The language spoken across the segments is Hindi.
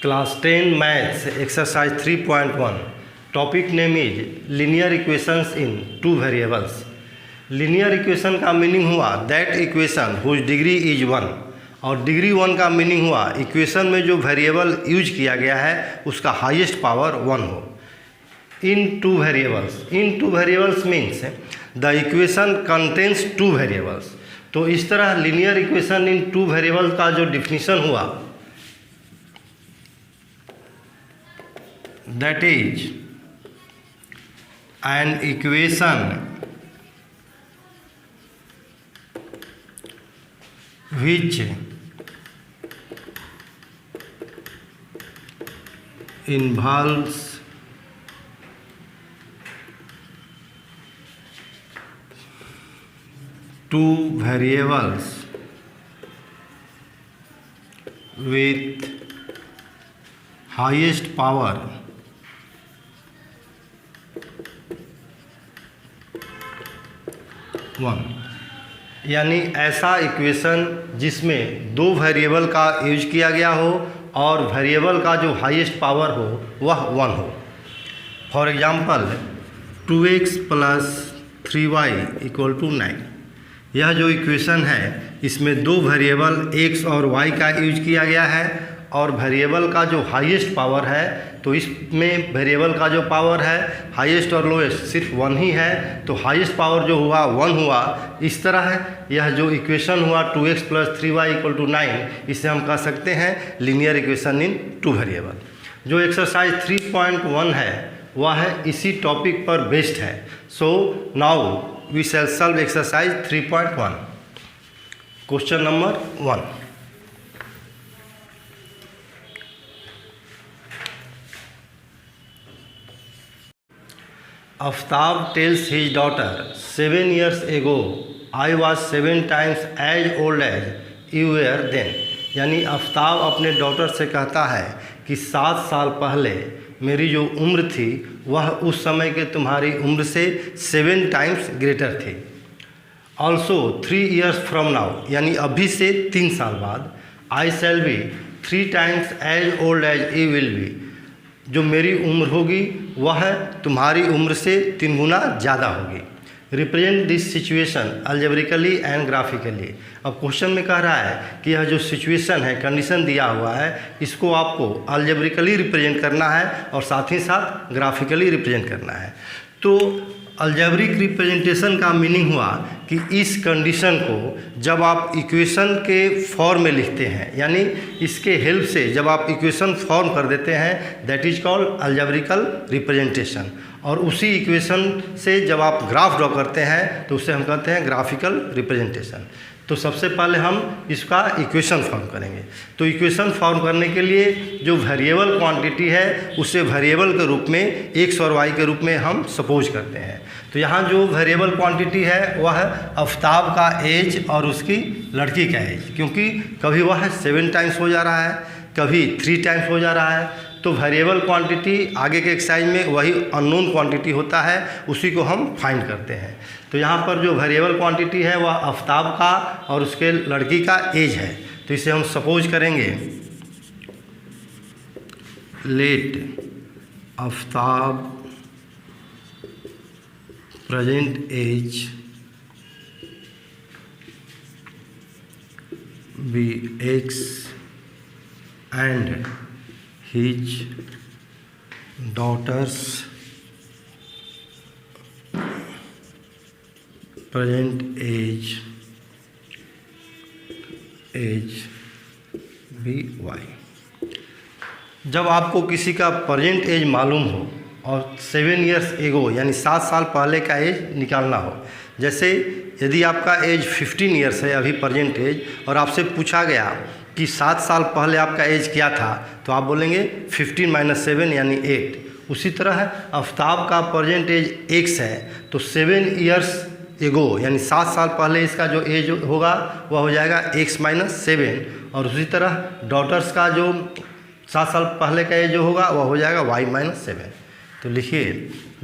Class 10 Maths Exercise 3.1 Topic name is Linear Equations in Two Variables. Linear equation का मीनिंग हुआ that equation whose degree is 1 और डिग्री 1 का मीनिंग हुआ इक्वेशन में जो वेरिएबल यूज किया गया है उसका हाईएस्ट पावर 1 हो. In two variables means the equation contains two variables. तो इस तरह linear equation in two variable का जो डिफिनीशन हुआ that is an equation which involves two variables with highest power one. यानी ऐसा इक्वेशन जिसमें दो वेरिएबल का यूज किया गया हो और वेरिएबल का जो हाईएस्ट पावर हो वह 1 हो. For example 2x + 3y = 9. यह जो इक्वेशन है इसमें दो वेरिएबल x और y का यूज किया गया है और वेरिएबल का जो हाईएस्ट पावर है तो इसमें वेरिएबल का जो पावर है हाईएस्ट और लोएस्ट सिर्फ 1 ही है. तो हाईएस्ट पावर जो हुआ 1 हुआ. इस तरह है यह जो इक्वेशन हुआ 2x + 3y = 9 इसे हम कह सकते हैं linear equation in two variable. जो एक्सरसाइज 3.1 है वह है इसी टॉपिक पर बेस्ड है. So now we shall solve exercise 3.1. Question number 1. Aftab tells his daughter, 7 years ago, I was 7 times as old as you were then. यानी आफ्ताब अपने डॉटर से कहता है कि 7 साल पहले मेरी जो उम्र थी वह उस समय के तुम्हारी उम्र से 7 टाइम्स ग्रेटर थी. ऑल्सो 3 years फ्रॉम नाउ यानी अभी से 3 साल बाद I shall be 3 times as old as you will be. जो मेरी उम्र होगी वह तुम्हारी उम्र से 3 गुना ज़्यादा होगी. Represent this situation algebraically and graphically. अब क्वेश्चन में कह रहा है कि यह जो सिचुएशन है कंडीशन दिया हुआ है इसको आपको अलजेब्रिकली रिप्रेजेंट करना है और साथ ही साथ ग्राफिकली रिप्रेजेंट करना है. तो अलजेब्रिक रिप्रेजेंटेशन का मीनिंग हुआ कि इस कंडीशन को जब आप इक्वेशन के फॉर्म में लिखते हैं यानी इसके हेल्प से जब आप इक्वेशन फॉर्म कर देते हैं दैट इज कॉल्ड अलजेब्रिकल रिप्रेजेंटेशन. और उसी इक्वेशन से जब आप ग्राफ ड्रॉ करते हैं तो उसे हम कहते हैं ग्राफिकल रिप्रेजेंटेशन. तो सबसे पहले हम इसका इक्वेशन फॉर्म करेंगे. तो इक्वेशन फॉर्म करने के लिए जो वेरिएबल क्वांटिटी है उसे वेरिएबल के रूप में x और y के रूप में हम सपोज करते हैं. तो यहाँ जो वेरिएबल क्वांटिटी है वह है आफ्ताब का एज और उसकी लड़की का एज. क्योंकि कभी वह 7 टाइम्स हो जा रहा है कभी 3 टाइम्स हो जा रहा है. तो वेरिएबल क्वांटिटी आगे के एक्सरसाइज में वही अननोन क्वांटिटी होता है उसी को हम फाइंड करते हैं. तो यहाँ पर जो वेरिएबल क्वांटिटी है वह आफ्ताब का और उसके लड़की का एज है. तो इसे हम सपोज करेंगे let Aftab present age be x and his daughter's present age be y. जब आपको किसी का प्रेजेंट एज मालूम हो और 7 years एगो यानी 7 साल पहले का एज निकालना हो. जैसे यदि आपका एज 15 years है अभी प्रेजेंट एज और आपसे पूछा गया कि 7 साल पहले आपका एज क्या था तो आप बोलेंगे 15 - 7 यानी 8. उसी तरह आफ्ताब का प्रेजेंट एज x है तो 7 years एगो यानी 7 साल पहले इसका जो एज होगा वह हो जाएगा x - 7. और उसी तरह डॉटर्स का जो 7 साल पहले का एज जो होगा वह हो जाएगा y - 7. तो लिखिए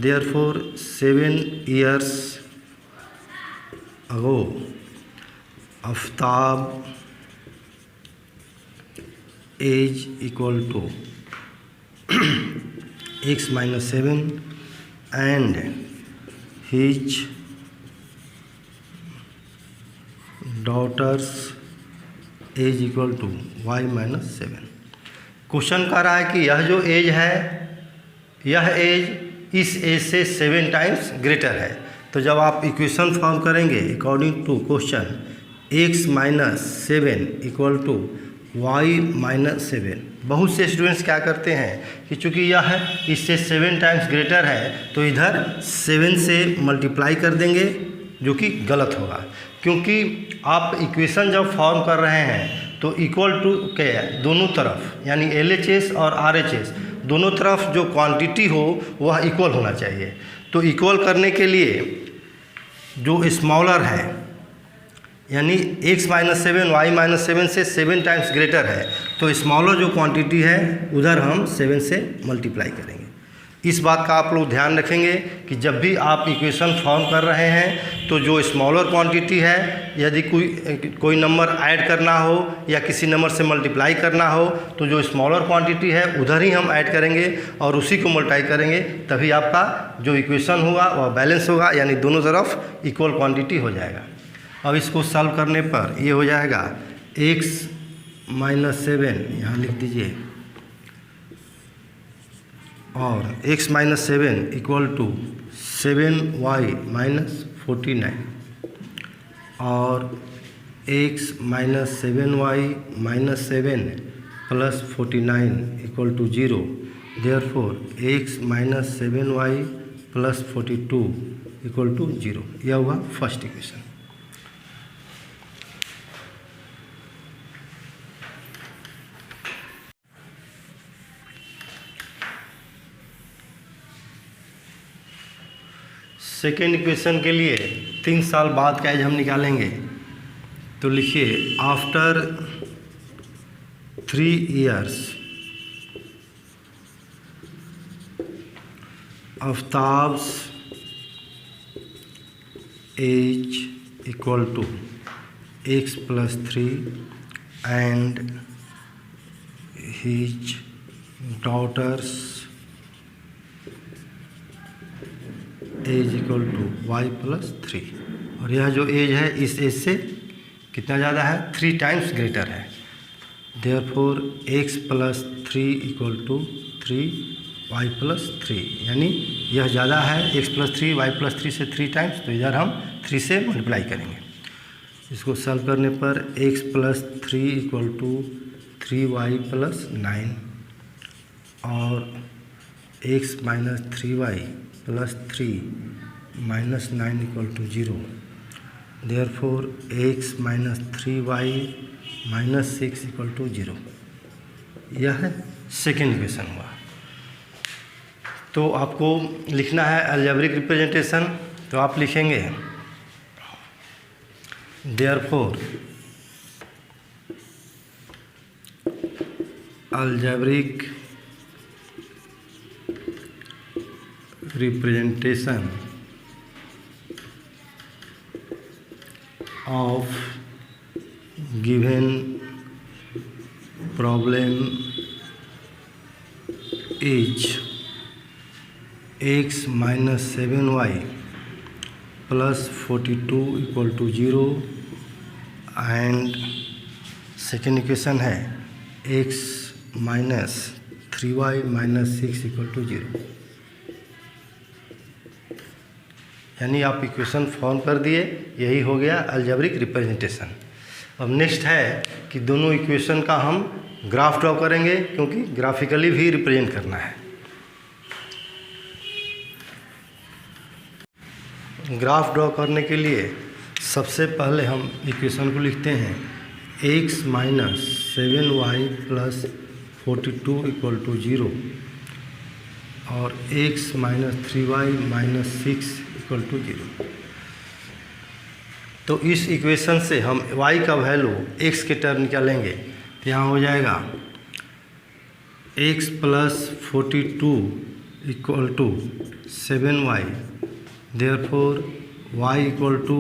therefore 7 years ago Aftab age equal to x minus 7 and his daughter's age equal to y minus 7। Question कह रहा है कि यह जो एज है, यह एज इस एज से 7 टाइम्स ग्रेटर है। तो जब आप इक्वेशन फॉर्म करेंगे according to question x minus 7 equal to y minus 7, बहुत से स्टूडेंट्स क्या करते हैं कि चूँकि यह इससे 7 टाइम्स ग्रेटर है तो इधर 7 से मल्टीप्लाई कर देंगे, जो कि गलत होगा, क्योंकि आप इक्वेशन जब फॉर्म कर रहे हैं तो इक्वल टू के दोनों तरफ यानी LHS और RHS दोनों तरफ जो क्वांटिटी हो वह इक्वल होना चाहिए। तो इक्वल करने के लिए जो स्मॉलर है यानी x माइनस 7 y माइनस 7 से 7 टाइम्स ग्रेटर है, तो स्मॉलर जो क्वांटिटी है उधर हम 7 से मल्टीप्लाई करेंगे। इस बात का आप लोग ध्यान रखेंगे कि जब भी आप इक्वेशन फॉर्म कर रहे हैं तो जो स्मॉलर क्वांटिटी है, यदि कोई नंबर ऐड करना हो या किसी नंबर से मल्टीप्लाई करना हो तो जो स्मॉलर क्वांटिटी है उधर ही हम ऐड करेंगे और उसी को मल्टीप्लाई करेंगे, तभी आपका जो इक्वेशन होगा वह बैलेंस होगा, यानी दोनों तरफ इक्वल क्वांटिटी हो जाएगा। अब इसको सॉल्व करने पर ये हो जाएगा x माइनस 7 यहाँ लिख दीजिए और x minus 7 equal to 7y minus 49 और x minus 7y minus 7 plus 49 equal to 0। Therefore x minus 7y plus 42 equal to 0। यह हुआ फर्स्ट इक्वेशन। सेकेंड इक्वेशन के लिए 3 साल बाद का एज हम निकालेंगे, तो लिखिए after 3 years Aftab's age equal to x plus 3 and his daughter's age equal to y plus 3, और यह जो एज है इस एज से कितना ज़्यादा है, 3 टाइम्स ग्रेटर है। Therefore x plus 3 equal to 3y plus 3, यानी यह ज़्यादा है x प्लस 3 y प्लस 3 से 3 टाइम्स, तो इधर हम 3 से मल्टीप्लाई करेंगे। इसको सॉल्व करने पर x plus 3 equal to 3y plus 9 और x minus 3y plus 3 minus 9 equal to 0। Therefore x minus 3y minus 6 equal to 0। यह सेकेंड इक्वेशन हुआ। तो आपको लिखना है अलजेब्रिक रिप्रेजेंटेशन, तो आप लिखेंगे therefore algebraic representation of given problem is x minus 7y plus 42 equal to 0 and second equation है x minus 3y minus 6 equal to 0। यानी आप इक्वेशन फॉर्म कर दिए, यही हो गया अलजेब्रिक रिप्रेजेंटेशन। अब नेक्स्ट है कि दोनों इक्वेशन का हम ग्राफ ड्रॉ करेंगे, क्योंकि ग्राफिकली भी रिप्रेजेंट करना है। ग्राफ ड्रॉ करने के लिए सबसे पहले हम इक्वेशन को लिखते हैं x minus 7y plus 42 equal to 0 और x minus 3y minus 6 equal to 0। तो इस इक्वेशन से हम y का वैल्यू x के टर्म निकालेंगे, तो यहाँ हो जाएगा x plus 42 equal to 7y। Therefore y equal to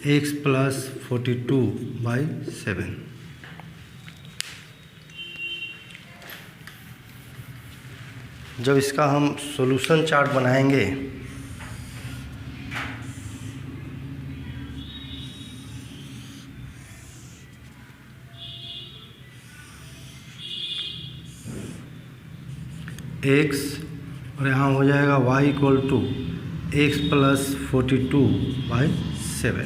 x plus 42/7। जब इसका हम सॉल्यूशन चार्ट बनाएंगे x और यहाँ हो जाएगा y equal to x plus 42/7।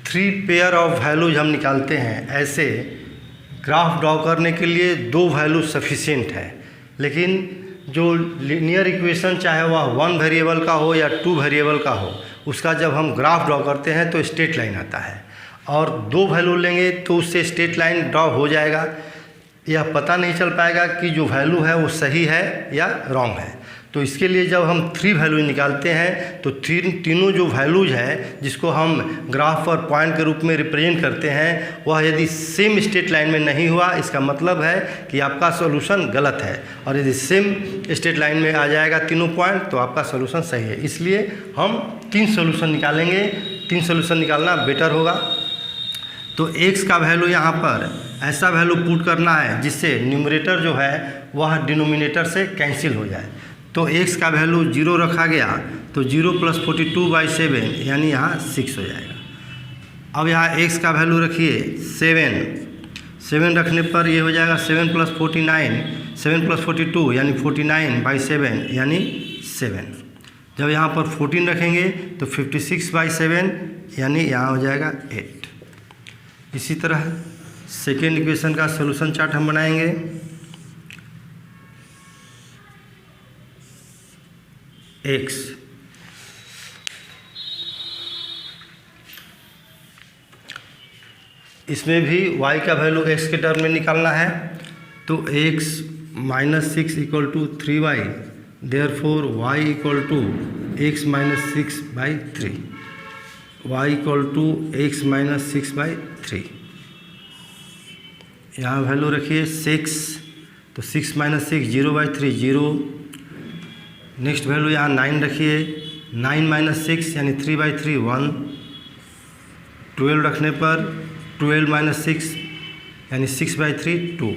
3 pair of values हम निकालते हैं। ऐसे ग्राफ ड्रॉ करने के लिए 2 वैल्यू सफिशिएंट है, लेकिन जो लीनियर इक्वेशन चाहे वह 1 वेरिएबल का हो या 2 वेरिएबल का हो, उसका जब हम ग्राफ ड्रॉ करते हैं तो स्ट्रेट लाइन आता है, और 2 वैल्यू लेंगे तो उससे स्ट्रेट लाइन ड्रॉ हो जाएगा। यह पता नहीं चल पाएगा कि जो वैल्यू है वो सही है या रॉन्ग है। तो इसके लिए जब हम 3 वैल्यू निकालते हैं तो तीनों जो वैल्यूज है जिसको हम ग्राफ पर पॉइंट के रूप में रिप्रेजेंट करते हैं, वह यदि सेम स्ट्रेट लाइन में नहीं हुआ, इसका मतलब है कि आपका सॉल्यूशन गलत है, और यदि सेम स्ट्रेट लाइन में आ जाएगा तीनों पॉइंट तो आपका सॉल्यूशन सही है। इसलिए हम 3 सॉल्यूशन निकालेंगे। 3 सॉल्यूशन निकालना बेटर होगा। तो x का वैल्यू यहाँ पर ऐसा वैल्यू पुट करना है जिससे न्यूमरेटर जो है वह डिनोमिनेटर से कैंसिल हो जाए। तो x का वैल्यू 0 रखा गया तो 0 + 42/7 यानी यहाँ 6 हो जाएगा। अब यहाँ x का वैल्यू रखिए 7 रखने पर ये हो जाएगा 7 + 49, 7 + 42 यानी 49/7 यानी 7। जब यहाँ पर 14 रखेंगे तो 56/7 यानी यहाँ हो जाएगा 8। इसी तरह सेकेंड इक्वेशन का सॉल्यूशन चार्ट हम बनाएंगे। x इसमें भी y का वैल्यू x के टर्म में निकालना है। तो x - 6 = 3y, therefore y = x - 6/3, y = x - 6/3। यहाँ वैल्यू रखिए 6, तो 6 - 6 0/3 0। नेक्स्ट वैल्यू यहाँ 9 रखिए, 9 - 6 यानी 3/3 1। 12 रखने पर 12 - 6 यानी 6/3 2।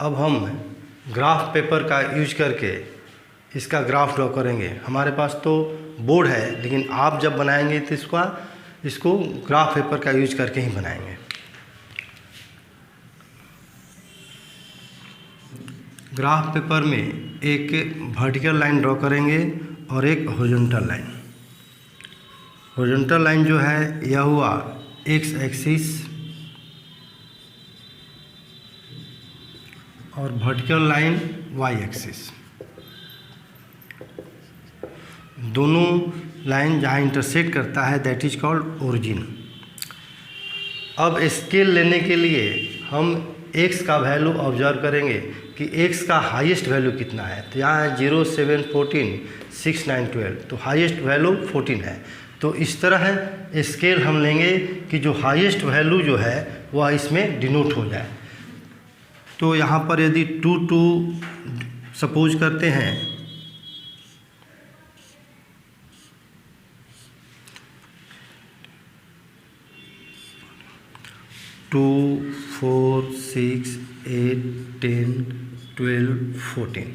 अब हम ग्राफ पेपर का यूज करके इसका ग्राफ ड्रॉ करेंगे। हमारे पास तो बोर्ड है, लेकिन आप जब बनाएंगे तो इसको ग्राफ पेपर का यूज करके ही बनाएंगे। ग्राफ पेपर में एक वर्टिकल लाइन ड्रॉ करेंगे और एक हॉरिजॉन्टल लाइन। हॉरिजॉन्टल लाइन जो है यह हुआ x एक्सिस और वर्टिकल लाइन y एक्सिस। दोनों लाइन जहाँ इंटरसेक्ट करता है दैट इज कॉल्ड ओरिजिन। अब स्केल लेने के लिए हम x का वैल्यू ऑब्जर्व करेंगे कि x का हाईएस्ट वैल्यू कितना है। तो यहाँ है 0 7 14 6 9 12, तो हाईएस्ट वैल्यू 14 है। तो इस तरह है स्केल हम लेंगे कि जो हाईएस्ट वैल्यू जो है वह इसमें डिनोट हो जाए। तो यहाँ पर यदि 2 2 सपोज करते हैं टू 4 6 8 10 12 14।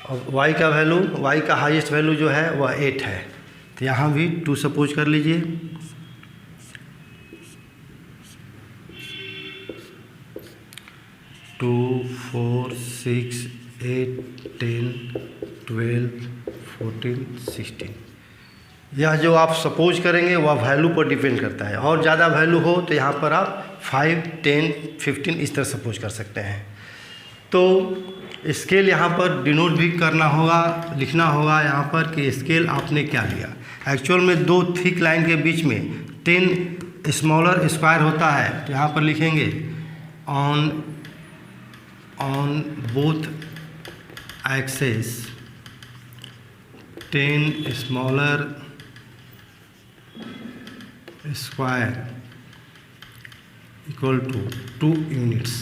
अब y का वैल्यू, y का हाईएस्ट वैल्यू जो है वह 8 है, तो यहाँ भी 2 सपोज कर लीजिए। टू 4 6 8 10 12 14 16। यह जो आप सपोज करेंगे वह वैल्यू पर डिपेंड करता है, और ज़्यादा वैल्यू हो तो यहाँ पर आप 5 10 15 इस तरह सपोज कर सकते हैं। तो स्केल यहाँ पर डिनोट भी करना होगा, लिखना होगा यहाँ पर कि स्केल आपने क्या लिया। एक्चुअल में 2 थिक लाइन के बीच में 10 स्मॉलर स्क्वायर होता है, तो यहाँ पर लिखेंगे on both axes 10 smaller square equal to 2 units।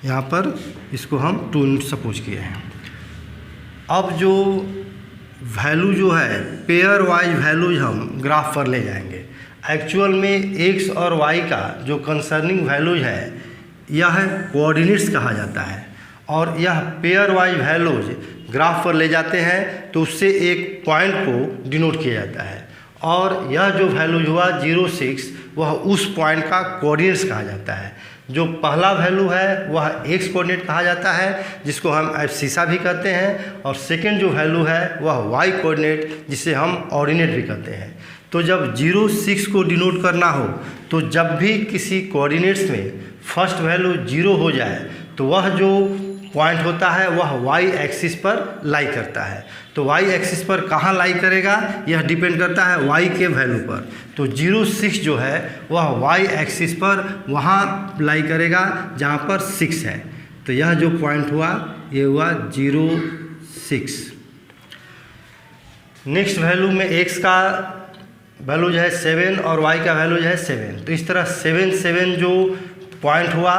यहाँ पर इसको हम 2 यूनिट सपोज किए हैं। अब जो वैल्यू जो है पेयर वाइज वैल्यूज हम ग्राफ पर ले जाएंगे। एक्चुअल में एक्स और वाई का जो कंसर्निंग वैल्यूज है यह कोऑर्डिनेट्स कहा जाता है, और यह पेयर वाइज वैल्यूज ग्राफ पर ले जाते हैं तो उससे एक पॉइंट को डिनोट किया जाता है, और यह जो वैल्यूज हुआ 0,6 वह उस पॉइंट का कोऑर्डिनेट्स कहा जाता है। जो पहला वैल्यू है वह एक्स कोऑर्डिनेट कहा जाता है जिसको हम एब्सिसा भी कहते हैं, और सेकंड जो वैल्यू है वह वाई कोऑर्डिनेट जिसे हम ऑर्डिनेट भी कहते हैं। तो जब 0,6 को डिनोट करना हो तो जब भी किसी कोऑर्डिनेट्स में फर्स्ट वैल्यू 0 हो जाए तो वह जो पॉइंट होता है वह वाई एक्सिस पर लाई करता है। तो वाई एक्सिस पर कहाँ लाई करेगा यह डिपेंड करता है वाई के वैल्यू पर। तो 0,6 जो है वह वाई एक्सिस पर वहाँ लाई करेगा जहाँ पर 6 है। तो यह जो पॉइंट हुआ ये हुआ 0,6। नेक्स्ट वैल्यू में x का वैल्यू जो है 7 और y का वैल्यू जो है 7। तो इस तरह 7 जो पॉइंट हुआ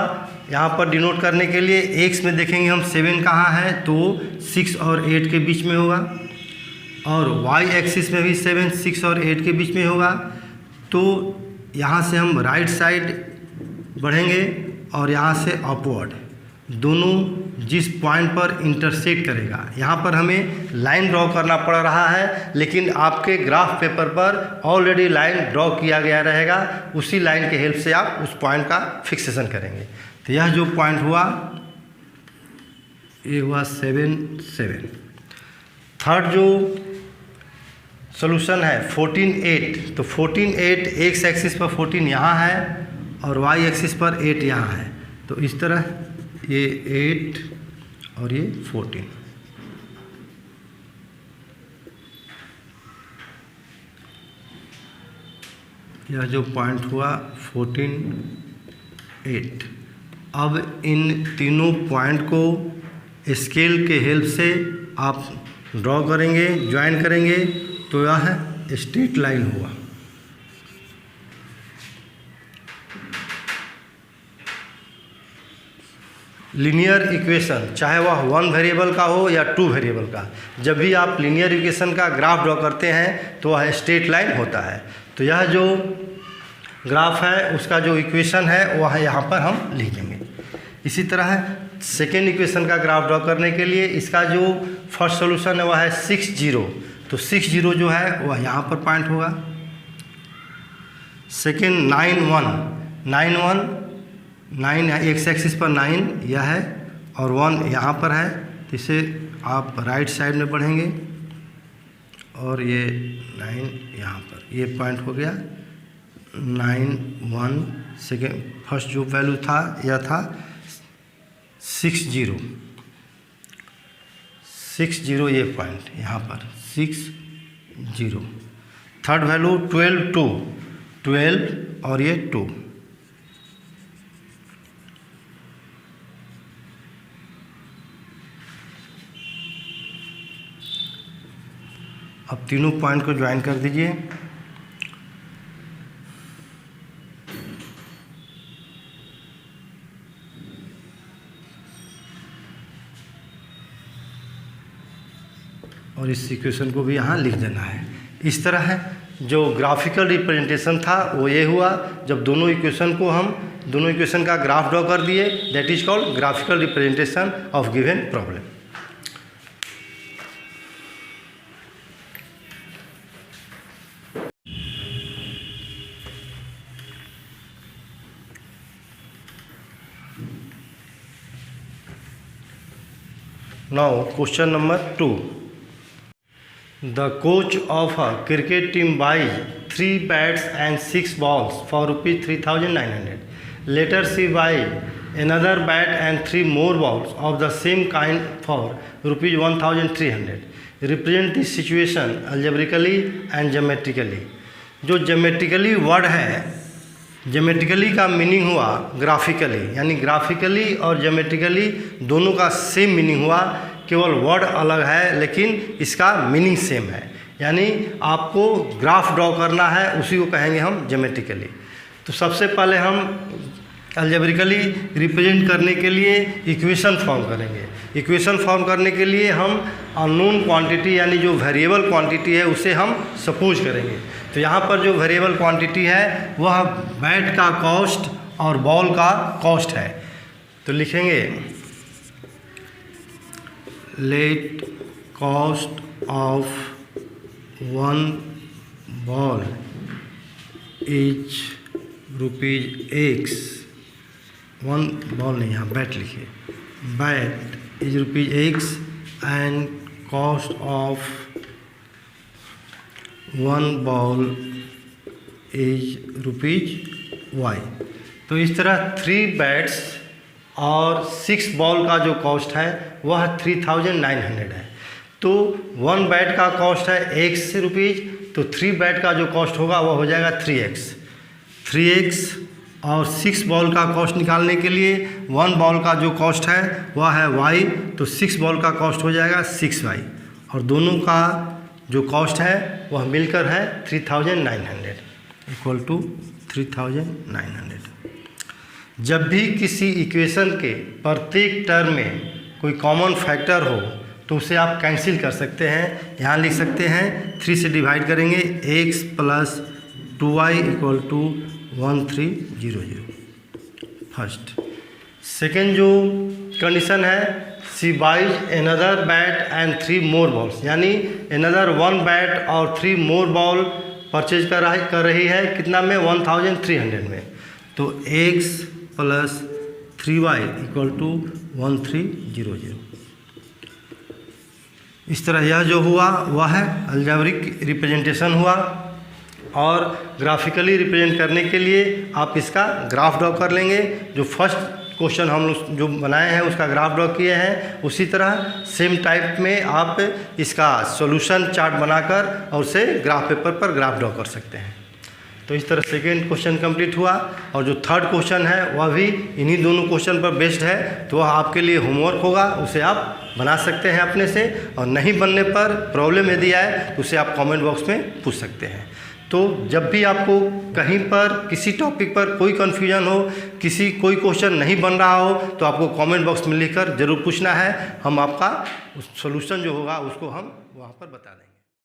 यहाँ पर डिनोट करने के लिए x में देखेंगे हम 7 कहाँ है तो 6 और 8 के बीच में होगा, और y एक्सिस में भी 7 6 और 8 के बीच में होगा। तो यहाँ से हम राइट साइड बढ़ेंगे और यहाँ से अपवर्ड, दोनों जिस पॉइंट पर इंटरसेक्ट करेगा यहाँ पर हमें लाइन ड्रॉ करना पड़ रहा है, लेकिन आपके ग्राफ पेपर पर ऑलरेडी लाइन ड्रॉ किया गया रहेगा, उसी लाइन के हेल्प से आप उस पॉइंट का फिक्सेशन करेंगे। तो यह जो पॉइंट हुआ ये हुआ 7 थर्ड जो सोल्यूशन है 14 8। तो 14 8 एक्स एक्सिस पर 14 यहाँ है और वाई एक्सिस पर 8 यहाँ है। तो इस तरह ये 8 और ये 14। यह जो पॉइंट हुआ 14 8। अब इन तीनों पॉइंट को स्केल के हेल्प से आप ड्रॉ करेंगे, ज्वाइन करेंगे तो यह स्ट्रेट लाइन हुआ। लीनियर इक्वेशन चाहे वह 1 वेरिएबल का हो या 2 वेरिएबल का, जब भी आप लीनियर इक्वेशन का ग्राफ ड्रॉ करते हैं तो वह स्ट्रेट लाइन होता है। तो यह जो ग्राफ है उसका जो इक्वेशन है वह यहाँ पर हम लिख देंगे। इसी तरह सेकेंड इक्वेशन का ग्राफ ड्रॉ करने के लिए इसका जो फर्स्ट सॉल्यूशन है वह है 6 0। तो 6 0 जो है वह यहाँ पर पॉइंट होगा। सेकेंड 9 1 9 है, एक्स एक्सिस पर 9 यह है और 1 यहाँ पर है। तो इसे आप राइट साइड में बढ़ेंगे और ये 9 यहाँ पर, ये पॉइंट हो गया 9 1। सेकेंड फर्स्ट जो वैल्यू था यह था 6 0 ये पॉइंट यहाँ पर 6 0। थर्ड वैल्यू 12 और ये 2। अब तीनों पॉइंट को ज्वाइन कर दीजिए। और इस इक्वेशन को भी यहाँ लिख देना है। इस तरह है जो ग्राफिकल रिप्रेजेंटेशन था वो ये हुआ जब दोनों इक्वेशन का ग्राफ ड्रॉ कर दिए, that is called graphical representation of given problem. Now question number 2. The coach of a cricket team buys 3 bats and 6 balls for rupees 3,900. Later she buys another bat and 3 more balls of the same kind for rupees 1,300. Represent this situation algebraically and geometrically. जो geometrically वर्ड है, ज्योमेट्रिकली का मीनिंग हुआ ग्राफिकली, यानी ग्राफिकली और ज्योमेट्रिकली दोनों का सेम मीनिंग हुआ, केवल वर्ड अलग है लेकिन इसका मीनिंग सेम है। यानी आपको ग्राफ ड्रॉ करना है उसी को कहेंगे हम ज्योमेट्रिकली। तो सबसे पहले हम अलजेब्रिकली रिप्रेजेंट करने के लिए इक्वेशन फॉर्म करेंगे। इक्वेशन फॉर्म करने के लिए हम अननोन क्वांटिटी यानी जो वेरिएबल क्वांटिटी है उसे हम सपोज करेंगे। तो यहाँ पर जो वेरिएबल क्वांटिटी है वह बैट का कॉस्ट और बॉल का कॉस्ट है। तो लिखेंगे let cost of one ball is ₹X। One ball नहीं, यहाँ बैट लिखिए, bat is ₹X and cost of one ball is ₹Y। तो इस तरह 3 बैट्स और 6 बॉल का जो कॉस्ट है वह 3900 है। तो 1 बैट का कॉस्ट है X रुपीज़, तो 3 बैट का जो कॉस्ट होगा वह हो जाएगा 3X और 6 बॉल का कॉस्ट निकालने के लिए 1 बॉल का जो कॉस्ट है वह है Y, तो 6 बॉल का कॉस्ट हो जाएगा 6Y और दोनों का जो कॉस्ट है वह मिलकर है 3900 इक्वल टू 3900। जब भी किसी इक्वेशन के प्रत्येक टर्म में कोई कॉमन फैक्टर हो तो उसे आप कैंसिल कर सकते हैं। यहाँ लिख सकते हैं 3 से डिवाइड करेंगे x + 2y equal to 1300 first. Second जो कंडीशन है she buys another bat and 3 more balls, यानी एनदर 1 बैट और 3 मोर बॉल परचेज कर रही है कितना में 1300 में। तो x + 3y इक्वल टू 1300। इस तरह यह जो हुआ वह है अलजेब्रिक रिप्रेजेंटेशन हुआ। और ग्राफिकली रिप्रेजेंट करने के लिए आप इसका ग्राफ ड्रॉ कर लेंगे। जो फर्स्ट क्वेश्चन हम लोग जो बनाए हैं उसका ग्राफ ड्रॉ किए हैं, उसी तरह सेम टाइप में आप इसका सॉल्यूशन चार्ट बनाकर और उसे ग्राफ पेपर पर ग्राफ ड्रॉ कर सकते हैं। तो इस तरह सेकेंड क्वेश्चन कंप्लीट हुआ। और जो थर्ड क्वेश्चन है वह भी इन्हीं दोनों क्वेश्चन पर बेस्ड है, तो वह आपके लिए होमवर्क होगा, उसे आप बना सकते हैं अपने से। और नहीं बनने पर प्रॉब्लम यदि आए तो उसे आप कमेंट बॉक्स में पूछ सकते हैं। तो जब भी आपको कहीं पर किसी टॉपिक पर कोई कन्फ्यूजन हो, कोई क्वेश्चन नहीं बन रहा हो, तो आपको कमेंट बॉक्स में लिखकर ज़रूर पूछना है। हम आपका सॉल्यूशन जो होगा उसको हम वहाँ पर बता देंगे।